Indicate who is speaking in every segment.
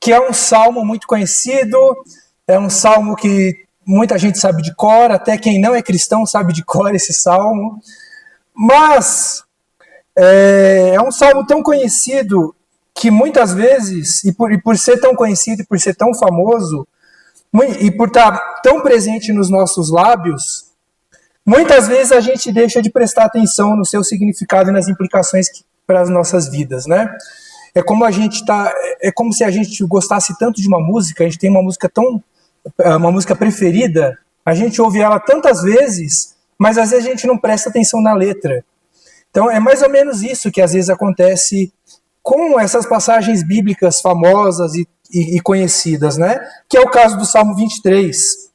Speaker 1: que é um salmo muito conhecido, é um salmo que muita gente sabe de cor, até quem não é cristão sabe de cor esse salmo, mas é um salmo tão conhecido que muitas vezes, e por ser tão conhecido e por ser tão famoso, e por estar tão presente nos nossos lábios, muitas vezes a gente deixa de prestar atenção no seu significado e nas implicações para as nossas vidas, né? É como se a gente gostasse tanto de uma música, a gente tem uma música preferida, a gente ouve ela tantas vezes, mas às vezes a gente não presta atenção na letra. Então é mais ou menos isso que às vezes acontece com essas passagens bíblicas famosas e conhecidas, né? Que é o caso do Salmo 23.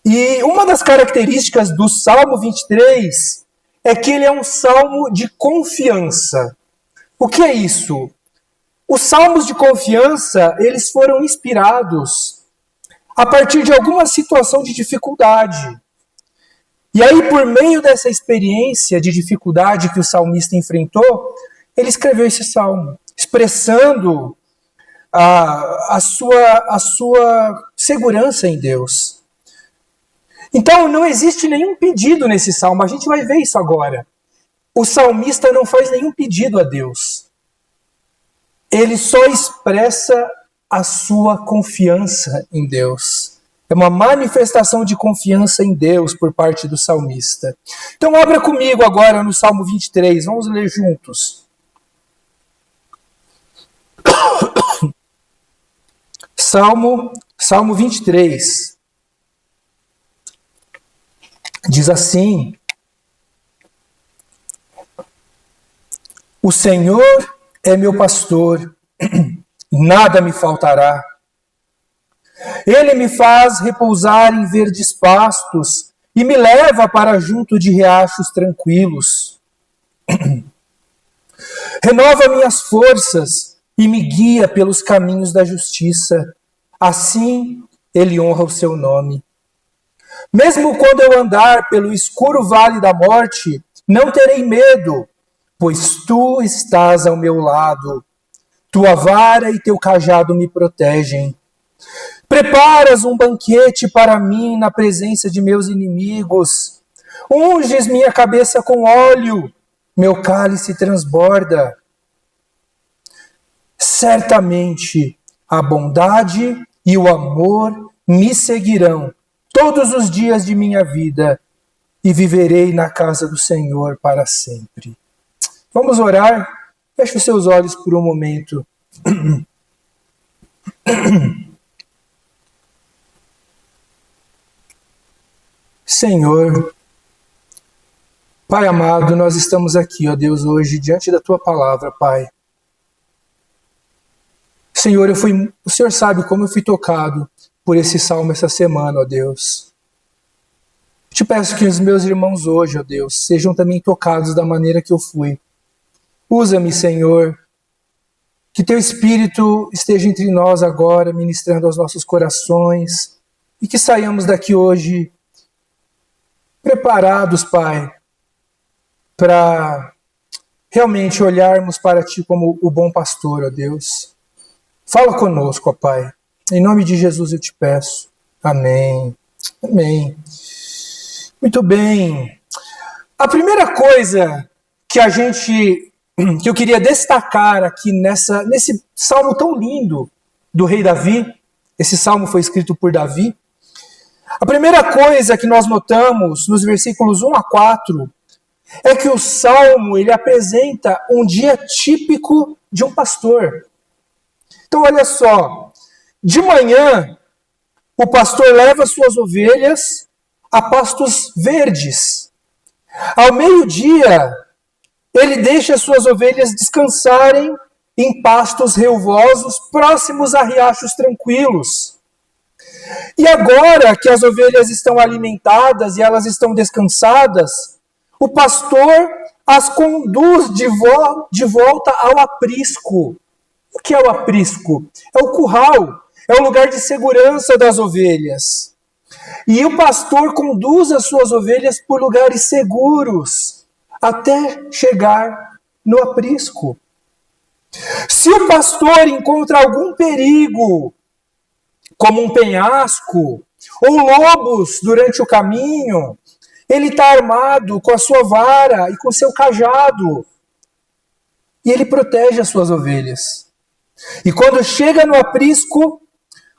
Speaker 1: E uma das características do Salmo 23 é que ele é um salmo de confiança. O que é isso? Os salmos de confiança, eles foram inspirados a partir de alguma situação de dificuldade. E aí, por meio dessa experiência de dificuldade que o salmista enfrentou, ele escreveu esse salmo, expressando a sua segurança em Deus. Então, não existe nenhum pedido nesse salmo, a gente vai ver isso agora. O salmista não faz nenhum pedido a Deus. Ele só expressa a sua confiança em Deus. É uma manifestação de confiança em Deus por parte do salmista. Então, abra comigo agora no Salmo 23, vamos ler juntos. Salmo 23. Diz assim: O Senhor é meu pastor, nada me faltará. Ele me faz repousar em verdes pastos e me leva para junto de riachos tranquilos. Renova minhas forças e me guia pelos caminhos da justiça. Assim ele honra o seu nome. Mesmo quando eu andar pelo escuro vale da morte, não terei medo, pois tu estás ao meu lado. Tua vara e teu cajado me protegem. Preparas um banquete para mim na presença de meus inimigos. Unges minha cabeça com óleo, meu cálice transborda. Certamente a bondade e o amor me seguirão todos os dias de minha vida e viverei na casa do Senhor para sempre. Vamos orar? Feche os seus olhos por um momento. Senhor, Pai amado, nós estamos aqui, ó Deus, hoje diante da Tua palavra, Pai. Senhor, o Senhor sabe como eu fui tocado por esse salmo essa semana, ó Deus. Te peço que os meus irmãos hoje, ó Deus, sejam também tocados da maneira que eu fui. Usa-me, Senhor, que Teu Espírito esteja entre nós agora, ministrando aos nossos corações, e que saiamos daqui hoje preparados, Pai, para realmente olharmos para Ti como o bom pastor, ó Deus. Fala conosco, ó Pai. Em nome de Jesus eu te peço. Amém. Amém. Muito bem. A primeira coisa que eu queria destacar aqui nesse salmo tão lindo do rei Davi, esse salmo foi escrito por Davi. A primeira coisa que nós notamos nos versículos 1 a 4 é que o salmo ele apresenta um dia típico de um pastor. Então olha só, de manhã o pastor leva suas ovelhas a pastos verdes. Ao meio-dia ele deixa suas ovelhas descansarem em pastos relvosos próximos a riachos tranquilos. E agora que as ovelhas estão alimentadas e elas estão descansadas, o pastor as conduz de volta ao aprisco. O que é o aprisco? É o curral, é o lugar de segurança das ovelhas. E o pastor conduz as suas ovelhas por lugares seguros, até chegar no aprisco. Se o pastor encontra algum perigo, como um penhasco, ou lobos durante o caminho, ele está armado com a sua vara e com seu cajado. E ele protege as suas ovelhas. E quando chega no aprisco,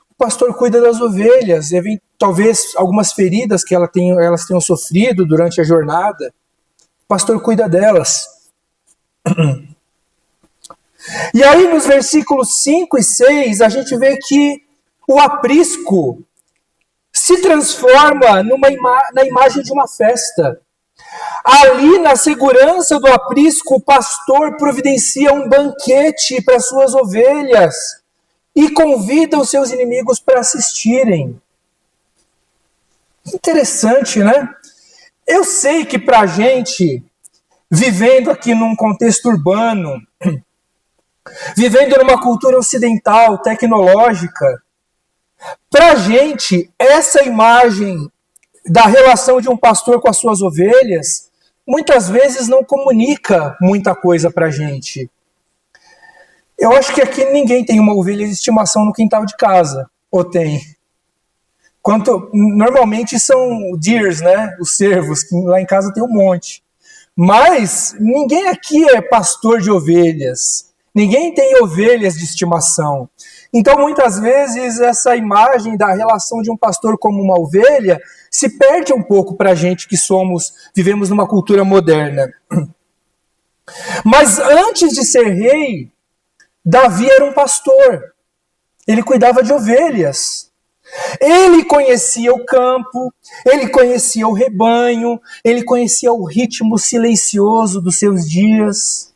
Speaker 1: o pastor cuida das ovelhas, talvez algumas feridas que elas tenham sofrido durante a jornada. O pastor cuida delas. E aí nos versículos 5 e 6, a gente vê que o aprisco se transforma na imagem de uma festa. Ali, na segurança do aprisco, o pastor providencia um banquete para suas ovelhas e convida os seus inimigos para assistirem. Interessante, né? Eu sei que para a gente, vivendo aqui num contexto urbano, vivendo numa cultura ocidental, tecnológica, para a gente, essa imagem da relação de um pastor com as suas ovelhas, muitas vezes não comunica muita coisa para a gente. Eu acho que aqui ninguém tem uma ovelha de estimação no quintal de casa, ou tem? Normalmente são deers, né? Os cervos, que lá em casa tem um monte. Mas ninguém aqui é pastor de ovelhas. Ninguém tem ovelhas de estimação. Então, muitas vezes, essa imagem da relação de um pastor como uma ovelha se perde um pouco para a gente que vivemos numa cultura moderna. Mas antes de ser rei, Davi era um pastor. Ele cuidava de ovelhas. Ele conhecia o campo, ele conhecia o rebanho, ele conhecia o ritmo silencioso dos seus dias.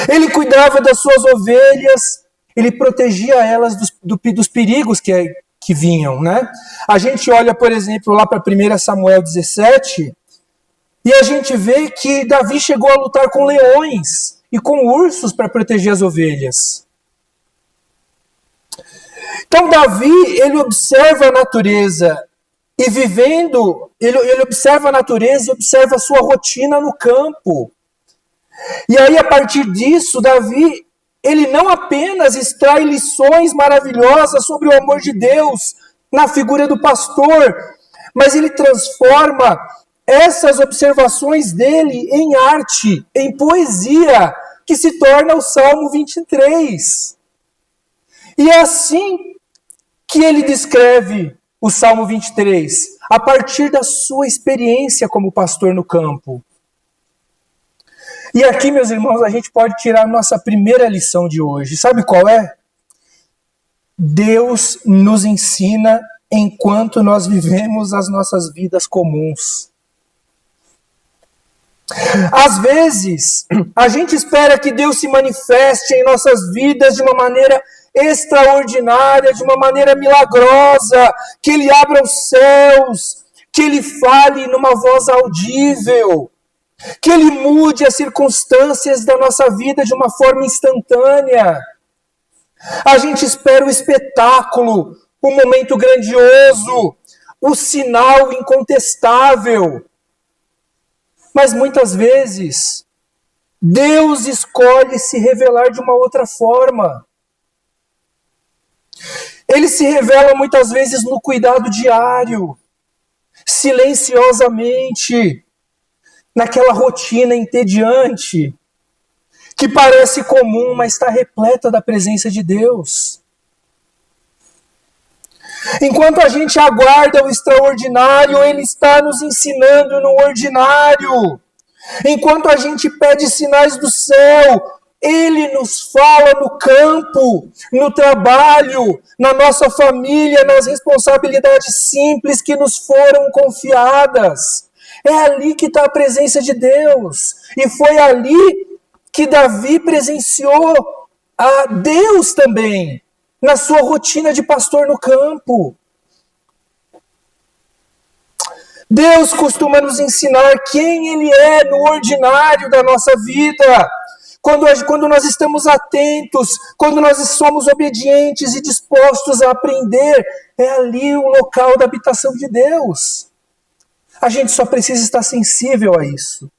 Speaker 1: Ele cuidava das suas ovelhas, ele protegia elas dos perigos que vinham, né? A gente olha, por exemplo, lá para 1 Samuel 17, e a gente vê que Davi chegou a lutar com leões e com ursos para proteger as ovelhas. Então Davi, ele observa a natureza e ele observa a natureza e observa a sua rotina no campo. E aí, a partir disso, Davi, ele não apenas extrai lições maravilhosas sobre o amor de Deus na figura do pastor, mas ele transforma essas observações dele em arte, em poesia, que se torna o Salmo 23. E é assim que ele descreve o Salmo 23, a partir da sua experiência como pastor no campo. E aqui, meus irmãos, a gente pode tirar a nossa primeira lição de hoje. Sabe qual é? Deus nos ensina enquanto nós vivemos as nossas vidas comuns. Às vezes, a gente espera que Deus se manifeste em nossas vidas de uma maneira extraordinária, de uma maneira milagrosa, que Ele abra os céus, que Ele fale numa voz audível, que Ele mude as circunstâncias da nossa vida de uma forma instantânea. A gente espera o espetáculo, o momento grandioso, o sinal incontestável. Mas muitas vezes, Deus escolhe se revelar de uma outra forma. Ele se revela muitas vezes no cuidado diário, silenciosamente, naquela rotina entediante, que parece comum, mas está repleta da presença de Deus. Enquanto a gente aguarda o extraordinário, Ele está nos ensinando no ordinário. Enquanto a gente pede sinais do céu, Ele nos fala no campo, no trabalho, na nossa família, nas responsabilidades simples que nos foram confiadas. É ali que está a presença de Deus. E foi ali que Davi presenciou a Deus também, na sua rotina de pastor no campo. Deus costuma nos ensinar quem Ele é no ordinário da nossa vida. Quando nós estamos atentos, quando nós somos obedientes e dispostos a aprender, é ali o local da habitação de Deus. A gente só precisa estar sensível a isso.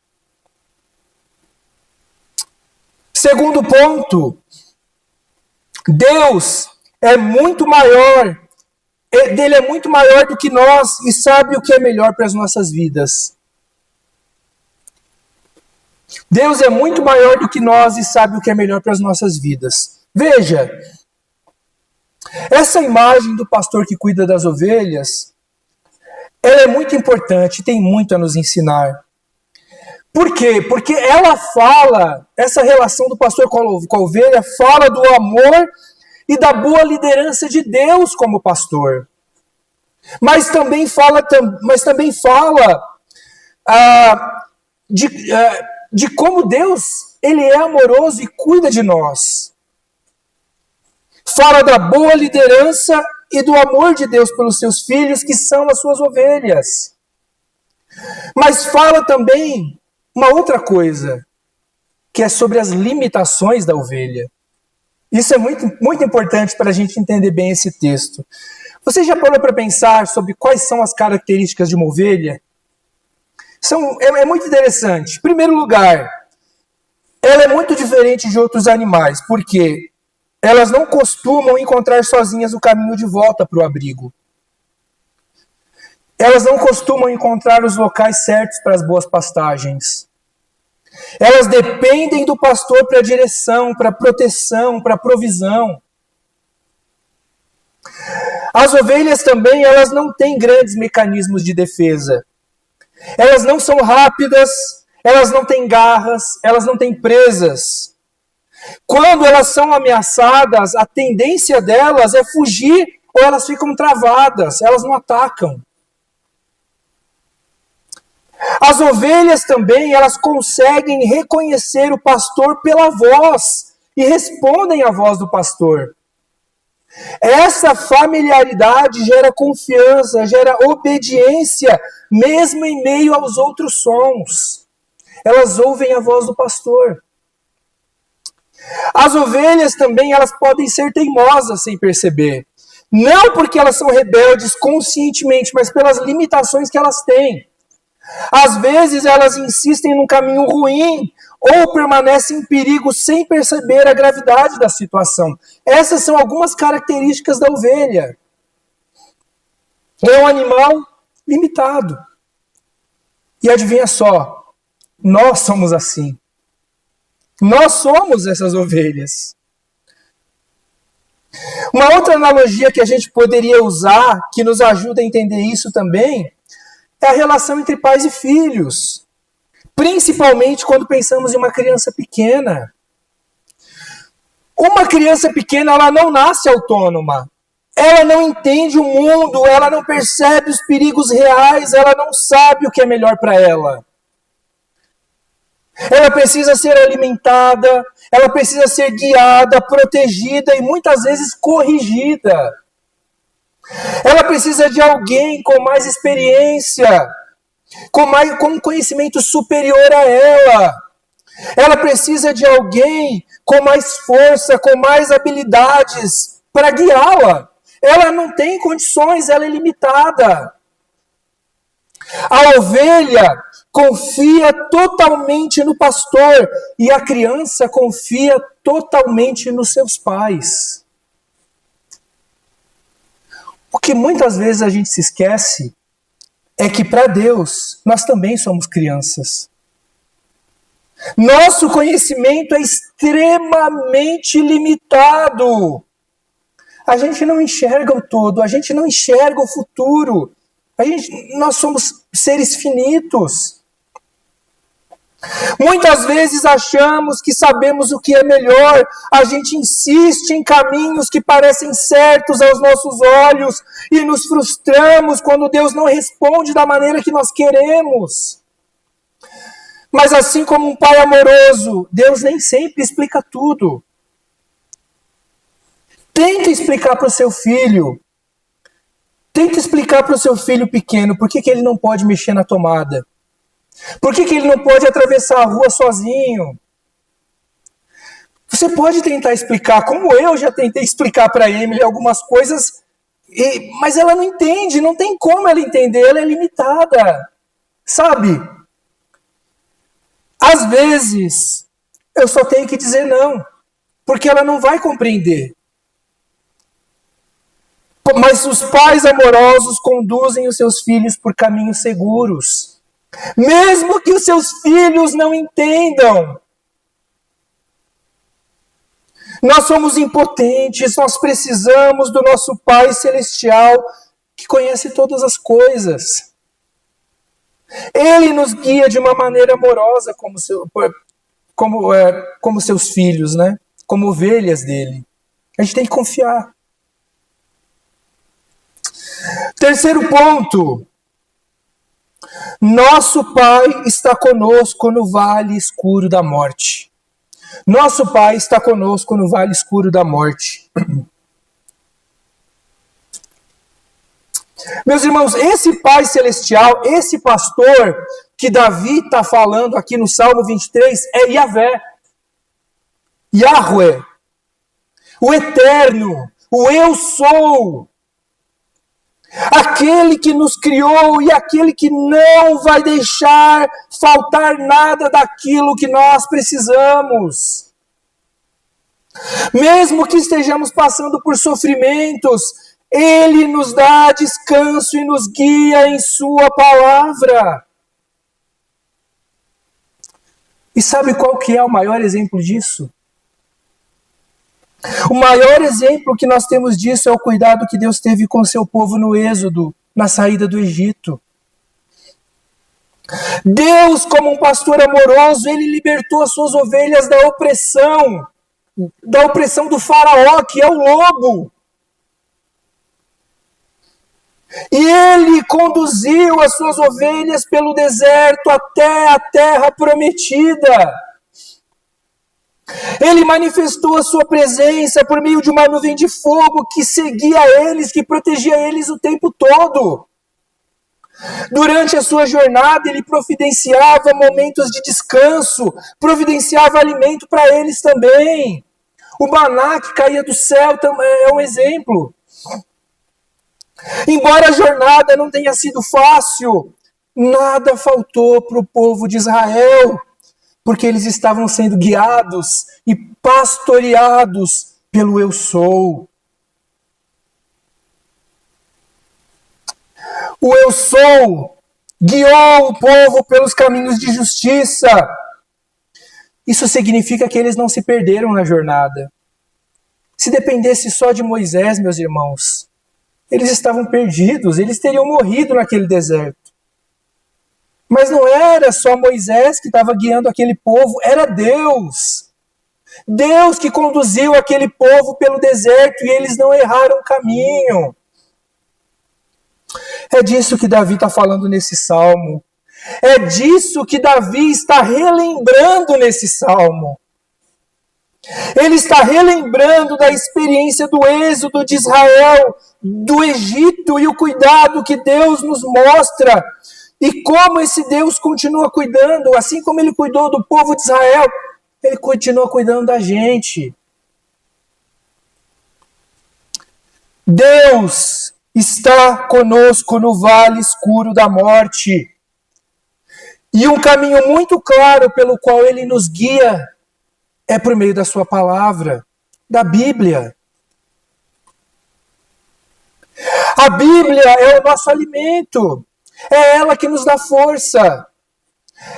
Speaker 1: Segundo ponto, Deus é muito maior, dele é muito maior do que nós e sabe o que é melhor para as nossas vidas. Deus é muito maior do que nós e sabe o que é melhor para as nossas vidas. Veja, essa imagem do pastor que cuida das ovelhas, ela é muito importante, tem muito a nos ensinar. Por quê? Porque ela fala, essa relação do pastor com a ovelha, fala do amor e da boa liderança de Deus como pastor. Mas também fala de como Deus ele é amoroso e cuida de nós. Fala da boa liderança e do amor de Deus pelos seus filhos, que são as suas ovelhas. Mas fala também uma outra coisa, que é sobre as limitações da ovelha. Isso é muito, muito importante para a gente entender bem esse texto. Você já parou para pensar sobre quais são as características de uma ovelha? É muito interessante. Em primeiro lugar, ela é muito diferente de outros animais, porque elas não costumam encontrar sozinhas o caminho de volta para o abrigo. Elas não costumam encontrar os locais certos para as boas pastagens. Elas dependem do pastor para direção, para proteção, para provisão. As ovelhas também, elas não têm grandes mecanismos de defesa. Elas não são rápidas, elas não têm garras, elas não têm presas. Quando elas são ameaçadas, a tendência delas é fugir ou elas ficam travadas, elas não atacam. As ovelhas também, elas conseguem reconhecer o pastor pela voz e respondem à voz do pastor. Essa familiaridade gera confiança, gera obediência, mesmo em meio aos outros sons. Elas ouvem a voz do pastor. As ovelhas também, elas podem ser teimosas sem perceber. Não porque elas são rebeldes conscientemente, mas pelas limitações que elas têm. Às vezes elas insistem num caminho ruim ou permanecem em perigo sem perceber a gravidade da situação. Essas são algumas características da ovelha. É um animal limitado. E adivinha só, nós somos assim. Nós somos essas ovelhas. Uma outra analogia que a gente poderia usar, que nos ajuda a entender isso também, é a relação entre pais e filhos. Principalmente quando pensamos em uma criança pequena. Uma criança pequena, ela não nasce autônoma. Ela não entende o mundo, ela não percebe os perigos reais, ela não sabe o que é melhor para ela. Ela precisa ser alimentada, ela precisa ser guiada, protegida e muitas vezes corrigida. Ela precisa de alguém com mais experiência, com um conhecimento superior a ela. Ela precisa de alguém com mais força, com mais habilidades para guiá-la. Ela não tem condições, ela é limitada. A ovelha confia totalmente no pastor e a criança confia totalmente nos seus pais. O que muitas vezes a gente se esquece é que para Deus nós também somos crianças. Nosso conhecimento é extremamente limitado. A gente não enxerga o todo, a gente não enxerga o futuro. Nós somos seres finitos. Muitas vezes achamos que sabemos o que é melhor, a gente insiste em caminhos que parecem certos aos nossos olhos e nos frustramos quando Deus não responde da maneira que nós queremos. Mas assim como um pai amoroso, Deus nem sempre explica tudo. Tenta explicar para o seu filho. Tenta explicar para o seu filho pequeno por que ele não pode mexer na tomada. Por que ele não pode atravessar a rua sozinho? Você pode tentar explicar, como eu já tentei explicar para Emily algumas coisas, mas ela não entende, não tem como ela entender, ela é limitada. Sabe? Às vezes, eu só tenho que dizer não, porque ela não vai compreender. Mas os pais amorosos conduzem os seus filhos por caminhos seguros, mesmo que os seus filhos não entendam. Nós somos impotentes, nós precisamos do nosso Pai Celestial, que conhece todas as coisas. Ele nos guia de uma maneira amorosa como seus filhos, né? Como ovelhas dele. A gente tem que confiar. Terceiro ponto. Nosso Pai está conosco no vale escuro da morte. Nosso Pai está conosco no vale escuro da morte. Meus irmãos, esse Pai Celestial, esse pastor que Davi está falando aqui no Salmo 23 é Yahvé. Yahweh. O Eterno. O Eu Sou. Aquele que nos criou e aquele que não vai deixar faltar nada daquilo que nós precisamos. Mesmo que estejamos passando por sofrimentos, Ele nos dá descanso e nos guia em Sua palavra. E sabe qual que é o maior exemplo disso? O maior exemplo que nós temos disso é o cuidado que Deus teve com seu povo no Êxodo, na saída do Egito. Deus, como um pastor amoroso, Ele libertou as suas ovelhas da opressão do faraó, que é o lobo. E Ele conduziu as suas ovelhas pelo deserto até a terra prometida. Ele manifestou a sua presença por meio de uma nuvem de fogo que seguia eles, que protegia eles o tempo todo. Durante a sua jornada, ele providenciava momentos de descanso, providenciava alimento para eles também. O maná que caía do céu é um exemplo. Embora a jornada não tenha sido fácil, nada faltou para o povo de Israel, porque eles estavam sendo guiados e pastoreados pelo Eu Sou. O Eu Sou guiou o povo pelos caminhos de justiça. Isso significa que eles não se perderam na jornada. Se dependesse só de Moisés, meus irmãos, eles estavam perdidos, eles teriam morrido naquele deserto. Mas não era só Moisés que estava guiando aquele povo, era Deus. Deus que conduziu aquele povo pelo deserto e eles não erraram o caminho. É disso que Davi está falando nesse salmo. É disso que Davi está relembrando nesse salmo. Ele está relembrando da experiência do êxodo de Israel, do Egito e o cuidado que Deus nos mostra. E como esse Deus continua cuidando, assim como Ele cuidou do povo de Israel, Ele continua cuidando da gente. Deus está conosco no vale escuro da morte. E um caminho muito claro pelo qual Ele nos guia é por meio da sua palavra, da Bíblia. A Bíblia é o nosso alimento. É ela que nos dá força.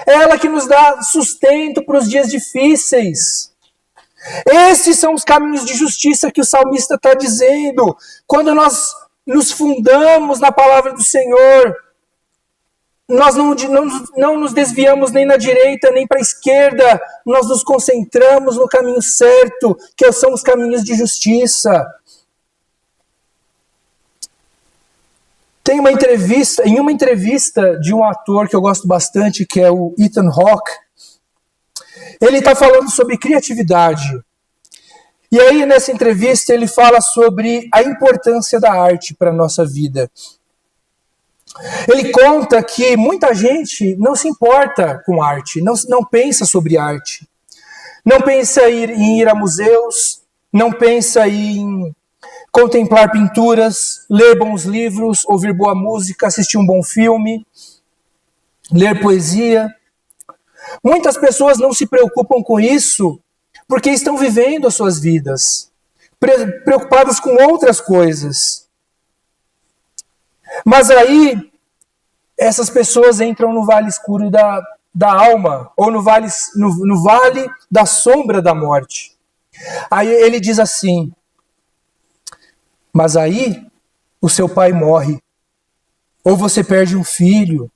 Speaker 1: É ela que nos dá sustento para os dias difíceis. Esses são os caminhos de justiça que o salmista está dizendo. Quando nós nos fundamos na palavra do Senhor, nós não nos desviamos nem na direita, nem para a esquerda. Nós nos concentramos no caminho certo, que são os caminhos de justiça. Tem em uma entrevista de um ator que eu gosto bastante, que é o Ethan Hawke, ele está falando sobre criatividade. E aí, nessa entrevista, ele fala sobre a importância da arte para a nossa vida. Ele conta que muita gente não se importa com arte, não pensa sobre arte. Não pensa em ir a museus, não pensa em contemplar pinturas, ler bons livros, ouvir boa música, assistir um bom filme, ler poesia. Muitas pessoas não se preocupam com isso porque estão vivendo as suas vidas, preocupadas com outras coisas. Mas aí, essas pessoas entram no vale escuro da alma, ou no vale da sombra da morte. Aí ele diz assim: mas aí o seu pai morre, ou você perde um filho,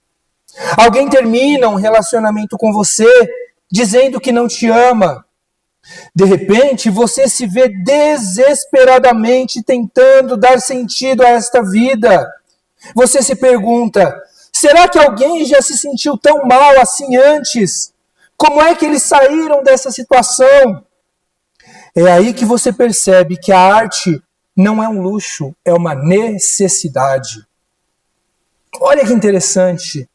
Speaker 1: alguém termina um relacionamento com você dizendo que não te ama. De repente, você se vê desesperadamente tentando dar sentido a esta vida. Você se pergunta: será que alguém já se sentiu tão mal assim antes? Como é que eles saíram dessa situação? É aí que você percebe que a arte não é um luxo, é uma necessidade. Olha que interessante.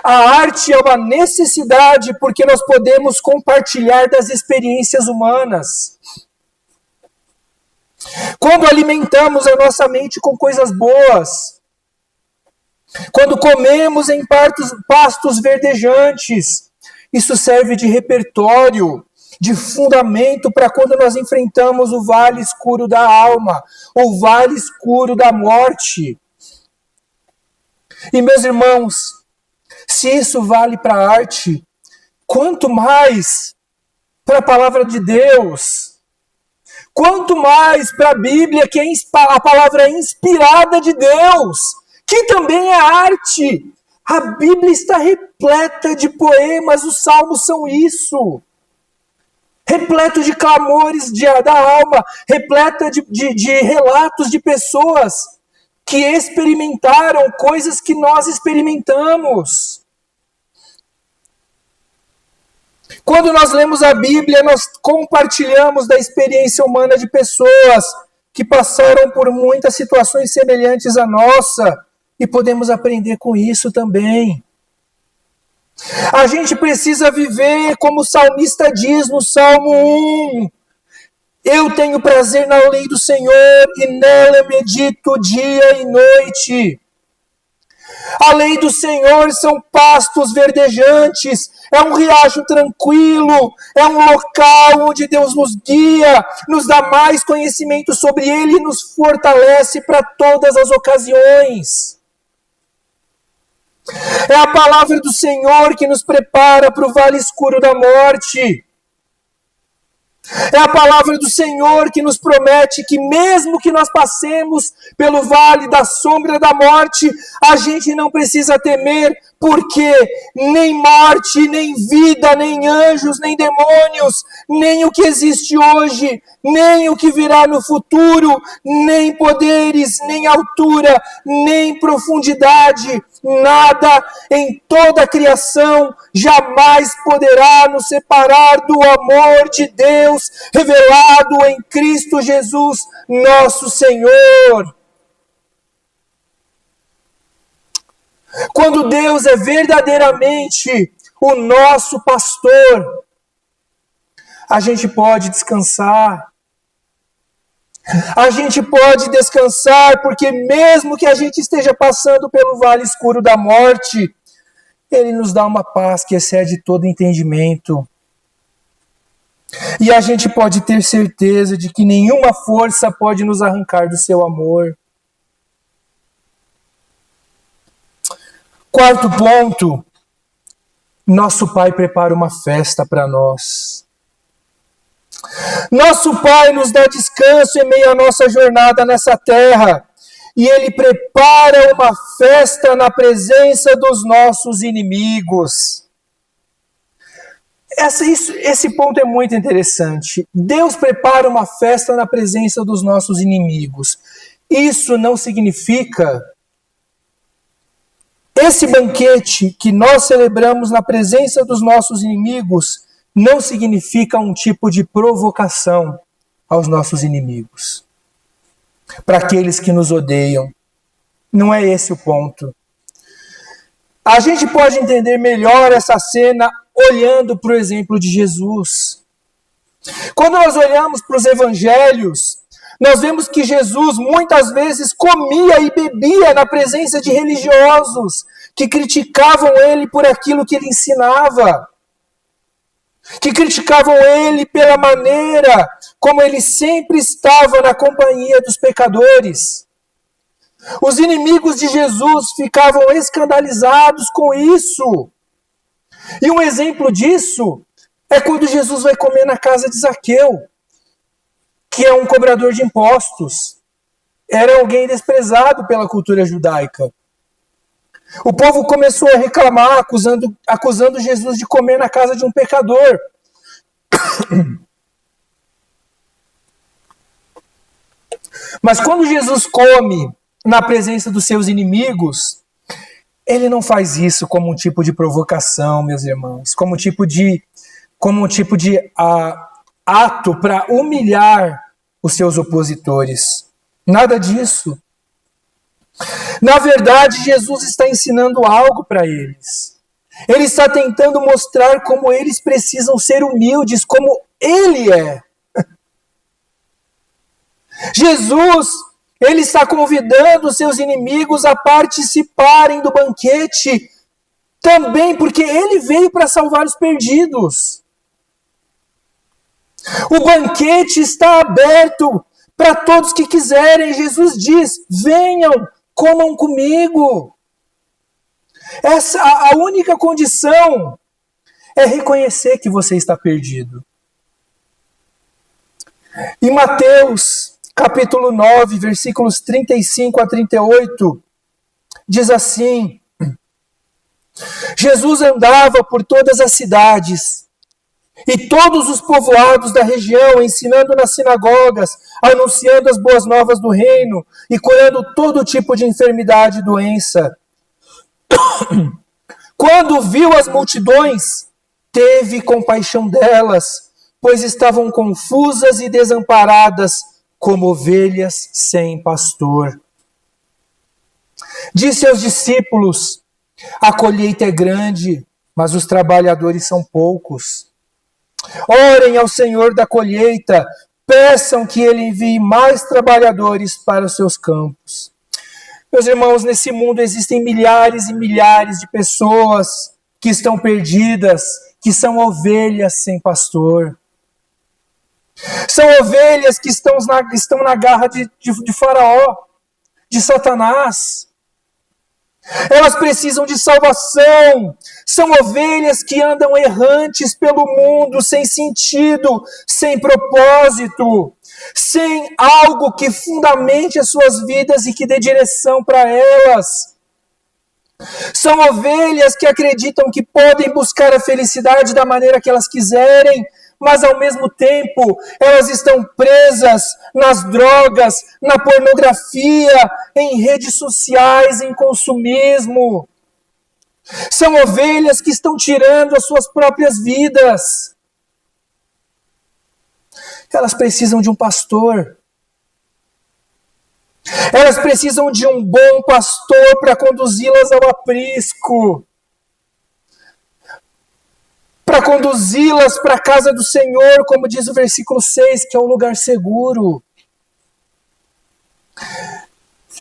Speaker 1: A arte é uma necessidade porque nós podemos compartilhar das experiências humanas. Quando alimentamos a nossa mente com coisas boas, quando comemos em pastos verdejantes, isso serve de repertório, de fundamento para quando nós enfrentamos o vale escuro da alma, o vale escuro da morte. E meus irmãos, se isso vale para a arte, quanto mais para a palavra de Deus, quanto mais para a Bíblia, que é a palavra inspirada de Deus, que também é arte. A Bíblia está repleta de poemas, os salmos são isso. Repleto de clamores da alma, repleta de relatos de pessoas que experimentaram coisas que nós experimentamos. Quando nós lemos a Bíblia, nós compartilhamos da experiência humana de pessoas que passaram por muitas situações semelhantes à nossa e podemos aprender com isso também. A gente precisa viver como o salmista diz no Salmo 1. Eu tenho prazer na lei do Senhor e nela medito dia e noite. A lei do Senhor são pastos verdejantes, é um riacho tranquilo, é um local onde Deus nos guia, nos dá mais conhecimento sobre Ele e nos fortalece para todas as ocasiões. É a palavra do Senhor que nos prepara para o vale escuro da morte. É a palavra do Senhor que nos promete que mesmo que nós passemos pelo vale da sombra da morte, a gente não precisa temer, porque nem morte, nem vida, nem anjos, nem demônios, nem o que existe hoje, nem o que virá no futuro, nem poderes, nem altura, nem profundidade, nada em toda a criação jamais poderá nos separar do amor de Deus revelado em Cristo Jesus, nosso Senhor. Quando Deus é verdadeiramente o nosso pastor, a gente pode descansar. A gente pode descansar porque mesmo que a gente esteja passando pelo vale escuro da morte, Ele nos dá uma paz que excede todo entendimento. E a gente pode ter certeza de que nenhuma força pode nos arrancar do seu amor. Quarto ponto, nosso Pai prepara uma festa para nós. Nosso Pai nos dá descanso em meio à nossa jornada nessa terra. E Ele prepara uma festa na presença dos nossos inimigos. Esse ponto é muito interessante. Deus prepara uma festa na presença dos nossos inimigos. Isso não significa... Esse banquete que nós celebramos na presença dos nossos inimigos não significa um tipo de provocação aos nossos inimigos. Para aqueles que nos odeiam. Não é esse o ponto. A gente pode entender melhor essa cena olhando para o exemplo de Jesus. Quando nós olhamos para os evangelhos, nós vemos que Jesus muitas vezes comia e bebia na presença de religiosos que criticavam ele por aquilo que ele ensinava, que criticavam ele pela maneira como ele sempre estava na companhia dos pecadores. Os inimigos de Jesus ficavam escandalizados com isso. E um exemplo disso é quando Jesus vai comer na casa de Zaqueu, que é um cobrador de impostos. Era alguém desprezado pela cultura judaica. O povo começou a reclamar, acusando Jesus de comer na casa de um pecador. Mas quando Jesus come na presença dos seus inimigos, ele não faz isso como um tipo de provocação, meus irmãos, como um tipo de ato para humilhar os seus opositores. Nada disso. Na verdade, Jesus está ensinando algo para eles. Ele está tentando mostrar como eles precisam ser humildes, como ele é. Jesus, ele está convidando os seus inimigos a participarem do banquete, também porque ele veio para salvar os perdidos. O banquete está aberto para todos que quiserem. Jesus diz: venham, comam comigo. A única condição é reconhecer que você está perdido. Em Mateus, capítulo 9, versículos 35 a 38, diz assim: Jesus andava por todas as cidades e todos os povoados da região, ensinando nas sinagogas, anunciando as boas novas do reino e curando todo tipo de enfermidade e doença. Quando viu as multidões, teve compaixão delas, pois estavam confusas e desamparadas, como ovelhas sem pastor. Disse aos discípulos: a colheita é grande, mas os trabalhadores são poucos. Orem ao Senhor da colheita, peçam que Ele envie mais trabalhadores para os seus campos. Meus irmãos, nesse mundo existem milhares e milhares de pessoas que estão perdidas, que são ovelhas sem pastor. São ovelhas que estão na garra de Faraó, de Satanás. Elas precisam de salvação. São ovelhas que andam errantes pelo mundo, sem sentido, sem propósito, sem algo que fundamente as suas vidas e que dê direção para elas. São ovelhas que acreditam que podem buscar a felicidade da maneira que elas quiserem, mas ao mesmo tempo elas estão presas nas drogas, na pornografia, em redes sociais, em consumismo. São ovelhas que estão tirando as suas próprias vidas. Elas precisam de um pastor. Elas precisam de um bom pastor para conduzi-las ao aprisco, para conduzi-las para a casa do Senhor, como diz o versículo 6, que é um lugar seguro,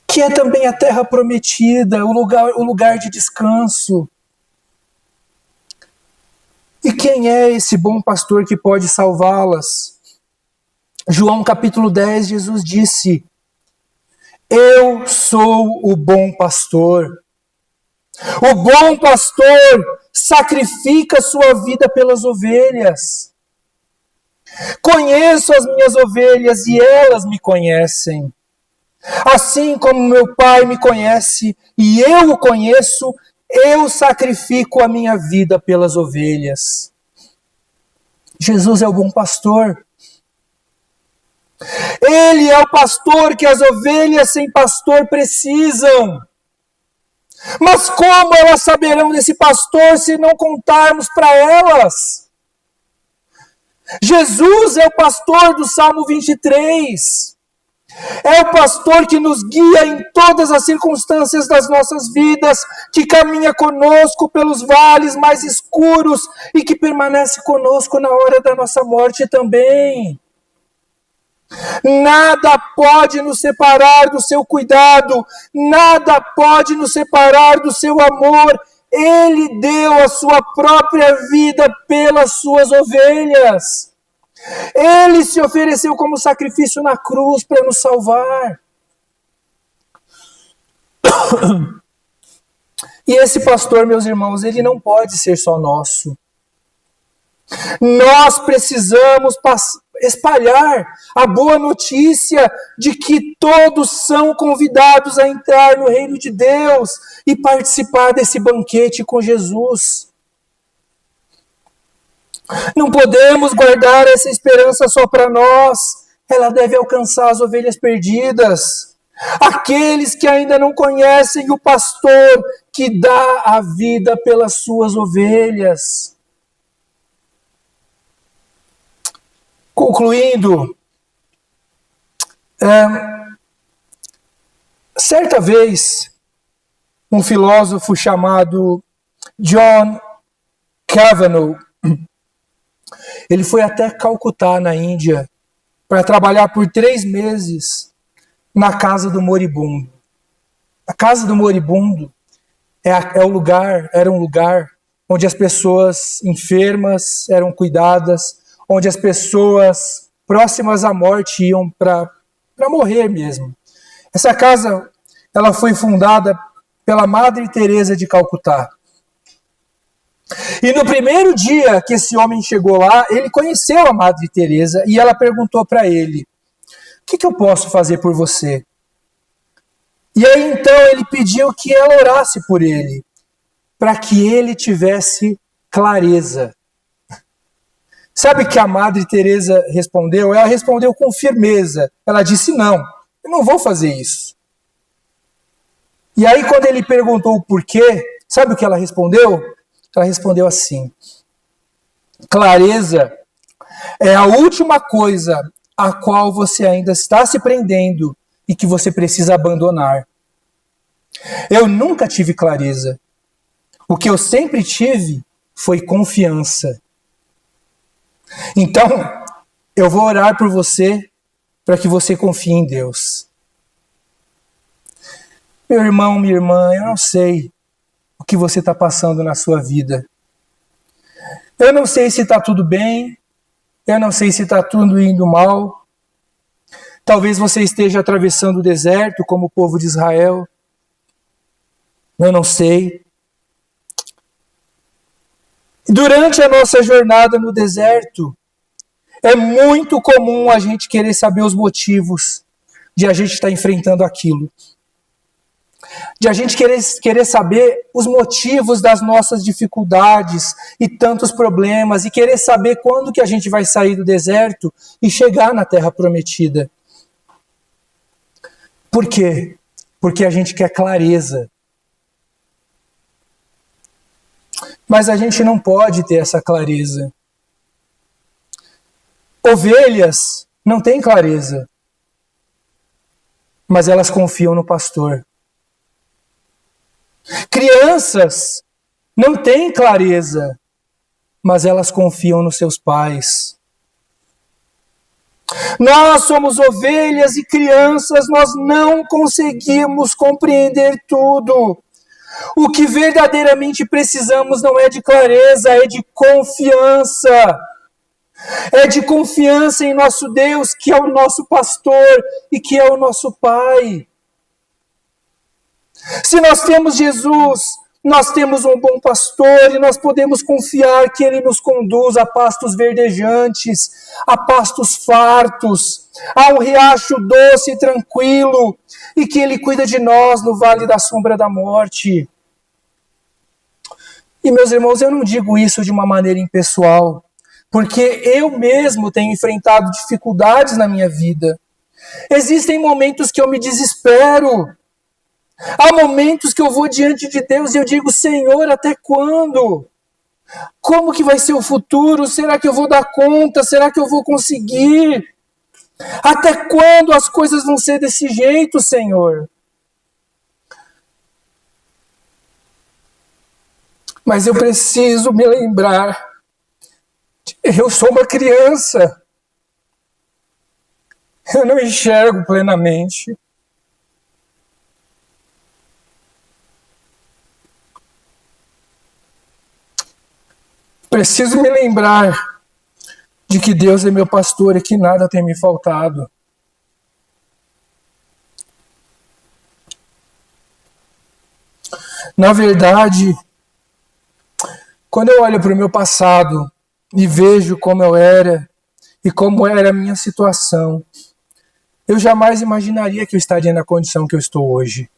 Speaker 1: que é também a terra prometida, o lugar de descanso. E quem é esse bom pastor que pode salvá-las? João capítulo 10, Jesus disse: eu sou o bom pastor. O bom pastor sacrifica sua vida pelas ovelhas. Conheço as minhas ovelhas e elas me conhecem. Assim como meu Pai me conhece e eu o conheço, eu sacrifico a minha vida pelas ovelhas. Jesus é o bom pastor. Ele é o pastor que as ovelhas sem pastor precisam. Mas como elas saberão desse pastor se não contarmos para elas? Jesus é o pastor do Salmo 23. É o pastor que nos guia em todas as circunstâncias das nossas vidas, que caminha conosco pelos vales mais escuros e que permanece conosco na hora da nossa morte também. Nada pode nos separar do seu cuidado, nada pode nos separar do seu amor. Ele deu a sua própria vida pelas suas ovelhas. Ele se ofereceu como sacrifício na cruz para nos salvar. E esse pastor, meus irmãos, ele não pode ser só nosso. Nós precisamos espalhar a boa notícia de que todos são convidados a entrar no reino de Deus e participar desse banquete com Jesus. Não podemos guardar essa esperança só para nós. Ela deve alcançar as ovelhas perdidas. Aqueles que ainda não conhecem o pastor que dá a vida pelas suas ovelhas. Concluindo, certa vez, um filósofo chamado John Kavanaugh, ele foi até Calcutá, na Índia, para trabalhar por 3 meses na casa do moribundo. A casa do moribundo era um lugar onde as pessoas enfermas eram cuidadas, onde as pessoas próximas à morte iam para morrer mesmo. Essa casa, ela foi fundada pela Madre Teresa de Calcutá. E no primeiro dia que esse homem chegou lá, ele conheceu a Madre Teresa e ela perguntou para ele: o que eu posso fazer por você? E aí então ele pediu que ela orasse por ele, para que ele tivesse clareza. Sabe o que a Madre Teresa respondeu? Ela respondeu com firmeza. Ela disse: não, eu não vou fazer isso. E aí quando ele perguntou o porquê, sabe o que ela respondeu? Ela respondeu assim: clareza é a última coisa a qual você ainda está se prendendo e que você precisa abandonar. Eu nunca tive clareza. O que eu sempre tive foi confiança. Então, eu vou orar por você para que você confie em Deus. Meu irmão, minha irmã, eu não sei o que você está passando na sua vida. Eu não sei se está tudo bem, eu não sei se está tudo indo mal. Talvez você esteja atravessando o deserto como o povo de Israel. Eu não sei. Durante a nossa jornada no deserto, é muito comum a gente querer saber os motivos de a gente estar enfrentando aquilo. De a gente querer saber os motivos das nossas dificuldades e tantos problemas, e querer saber quando que a gente vai sair do deserto e chegar na terra prometida. Por quê? Porque a gente quer clareza. Mas a gente não pode ter essa clareza. Ovelhas não têm clareza, mas elas confiam no pastor. Crianças não têm clareza, mas elas confiam nos seus pais. Nós somos ovelhas e crianças, nós não conseguimos compreender tudo. O que verdadeiramente precisamos não é de clareza, é de confiança. É de confiança em nosso Deus, que é o nosso pastor e que é o nosso Pai. Se nós temos Jesus, nós temos um bom pastor e nós podemos confiar que Ele nos conduz a pastos verdejantes, a pastos fartos, a um riacho doce e tranquilo, e que Ele cuida de nós no vale da sombra da morte. E, meus irmãos, eu não digo isso de uma maneira impessoal, porque eu mesmo tenho enfrentado dificuldades na minha vida. Existem momentos que eu me desespero. Há momentos que eu vou diante de Deus e eu digo: Senhor, até quando? Como que vai ser o futuro? Será que eu vou dar conta? Será que eu vou conseguir? Até quando as coisas vão ser desse jeito, Senhor? Mas eu preciso me lembrar, eu sou uma criança. Eu não enxergo plenamente. Preciso me lembrar de que Deus é meu pastor e que nada tem me faltado. Na verdade, quando eu olho para o meu passado e vejo como eu era e como era a minha situação, eu jamais imaginaria que eu estaria na condição que eu estou hoje.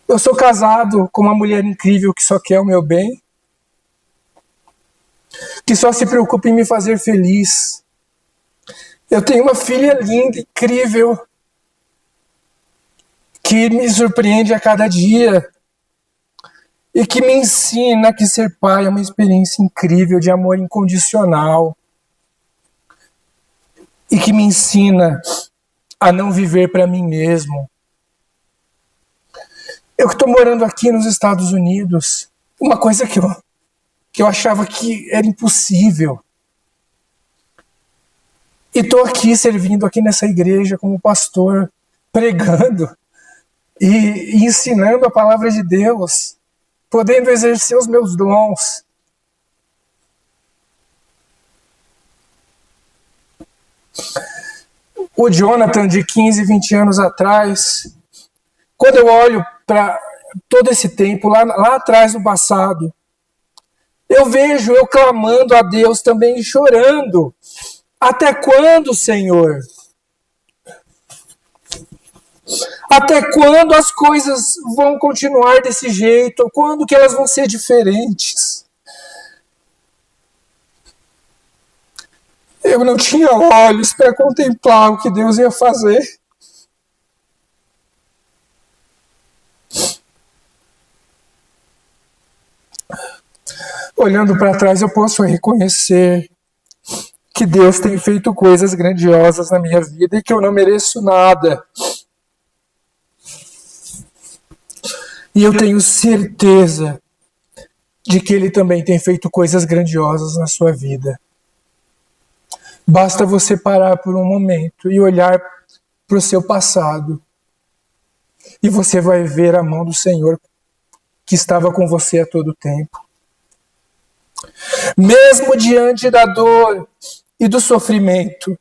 Speaker 1: Eu sou casado com uma mulher incrível que só quer o meu bem, que só se preocupa em me fazer feliz. Eu tenho uma filha linda, incrível, que me surpreende a cada dia e que me ensina que ser pai é uma experiência incrível de amor incondicional e que me ensina a não viver para mim mesmo. Eu que estou morando aqui nos Estados Unidos, uma coisa que eu achava que era impossível. E estou aqui servindo aqui nessa igreja como pastor, pregando e ensinando a palavra de Deus, podendo exercer os meus dons. O Jonathan, de 15, 20 anos atrás, quando eu olho para todo esse tempo, lá atrás no passado, eu vejo eu clamando a Deus também, chorando. Até quando, Senhor? Até quando as coisas vão continuar desse jeito? Quando que elas vão ser diferentes? Eu não tinha olhos para contemplar o que Deus ia fazer. Olhando para trás, eu posso reconhecer que Deus tem feito coisas grandiosas na minha vida e que eu não mereço nada. E eu tenho certeza de que Ele também tem feito coisas grandiosas na sua vida. Basta você parar por um momento e olhar para o seu passado. E você vai ver a mão do Senhor que estava com você a todo tempo. Mesmo diante da dor e do sofrimento,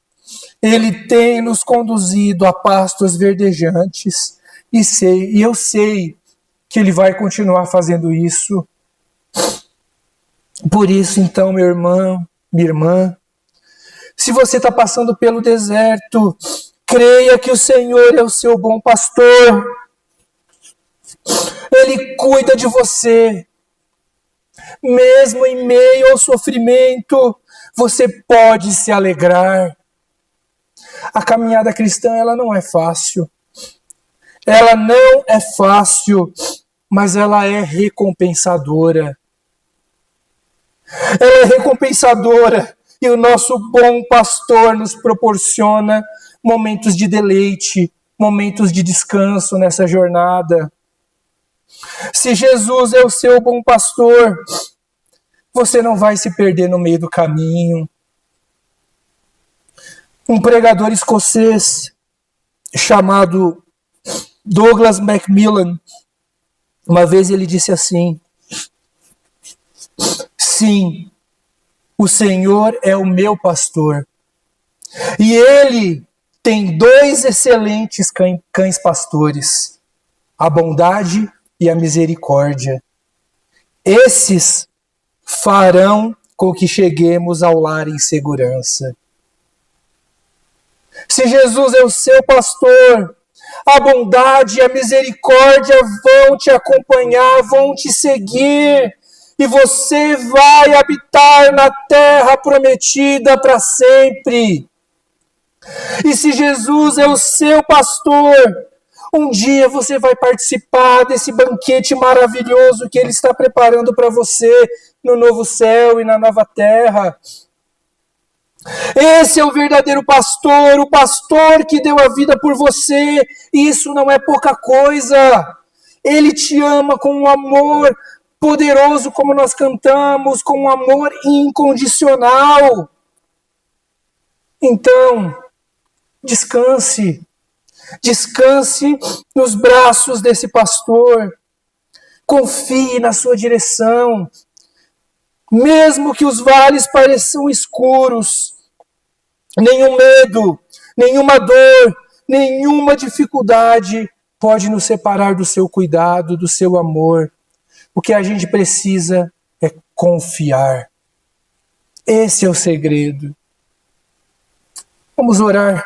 Speaker 1: Ele tem nos conduzido a pastos verdejantes. E eu sei que Ele vai continuar fazendo isso. Por isso, então, meu irmão, minha irmã, se você está passando pelo deserto, creia que o Senhor é o seu bom pastor. Ele cuida de você. Mesmo em meio ao sofrimento, você pode se alegrar. A caminhada cristã, ela não é fácil. Ela não é fácil, mas ela é recompensadora. Ela é recompensadora e o nosso bom pastor nos proporciona momentos de deleite, momentos de descanso nessa jornada. Se Jesus é o seu bom pastor, você não vai se perder no meio do caminho. Um pregador escocês chamado Douglas Macmillan, uma vez ele disse assim: sim, o Senhor é o meu pastor. E Ele tem 2 excelentes cães pastores, a bondade e a misericórdia. Esses farão com que cheguemos ao lar em segurança. Se Jesus é o seu pastor, a bondade e a misericórdia vão te acompanhar, vão te seguir, e você vai habitar na terra prometida para sempre. E se Jesus é o seu pastor, um dia você vai participar desse banquete maravilhoso que Ele está preparando para você no novo céu e na nova terra. Esse é o verdadeiro pastor, o pastor que deu a vida por você. Isso não é pouca coisa. Ele te ama com um amor poderoso, como nós cantamos, com um amor incondicional. Então, Descanse. Descanse nos braços desse pastor. Confie na sua direção. Mesmo que os vales pareçam escuros, nenhum medo, nenhuma dor, nenhuma dificuldade pode nos separar do seu cuidado, do seu amor. O que a gente precisa é confiar. Esse é o segredo. Vamos orar.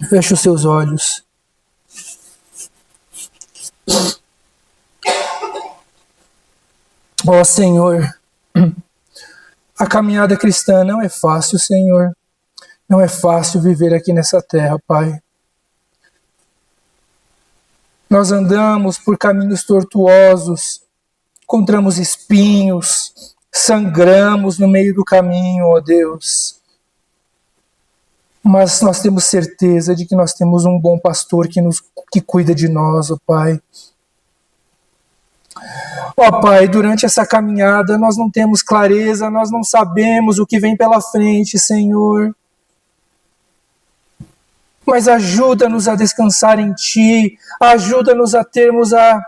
Speaker 1: Feche os seus olhos. Ó Senhor, a caminhada cristã não é fácil, Senhor. Não é fácil viver aqui nessa terra, Pai. Nós andamos por caminhos tortuosos, encontramos espinhos, sangramos no meio do caminho, ó Deus. Mas nós temos certeza de que nós temos um bom pastor que cuida de nós, ó Pai. Ó Pai, durante essa caminhada nós não temos clareza, nós não sabemos o que vem pela frente, Senhor. Mas ajuda-nos a descansar em Ti, ajuda-nos a termos a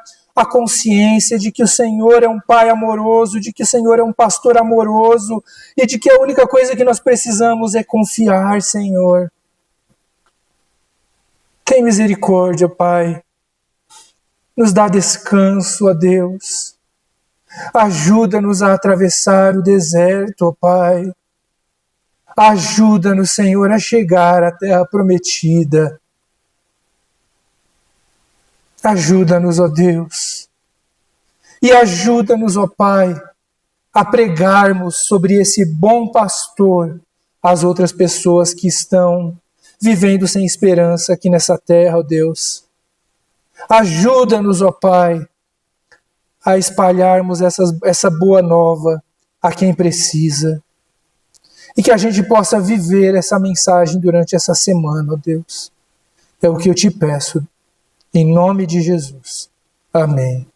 Speaker 1: consciência de que o Senhor é um Pai amoroso, de que o Senhor é um pastor amoroso e de que a única coisa que nós precisamos é confiar, Senhor. Tem misericórdia, Pai. Nos dá descanso, ó Deus. Ajuda-nos a atravessar o deserto, ó Pai. Ajuda-nos, Senhor, a chegar à terra prometida. Ajuda-nos, ó Deus. E ajuda-nos, ó Pai, a pregarmos sobre esse bom pastor às outras pessoas que estão vivendo sem esperança aqui nessa terra, ó Deus. Ajuda-nos, ó Pai, a espalharmos essa boa nova a quem precisa. E que a gente possa viver essa mensagem durante essa semana, ó Deus. É o que eu te peço, em nome de Jesus. Amém.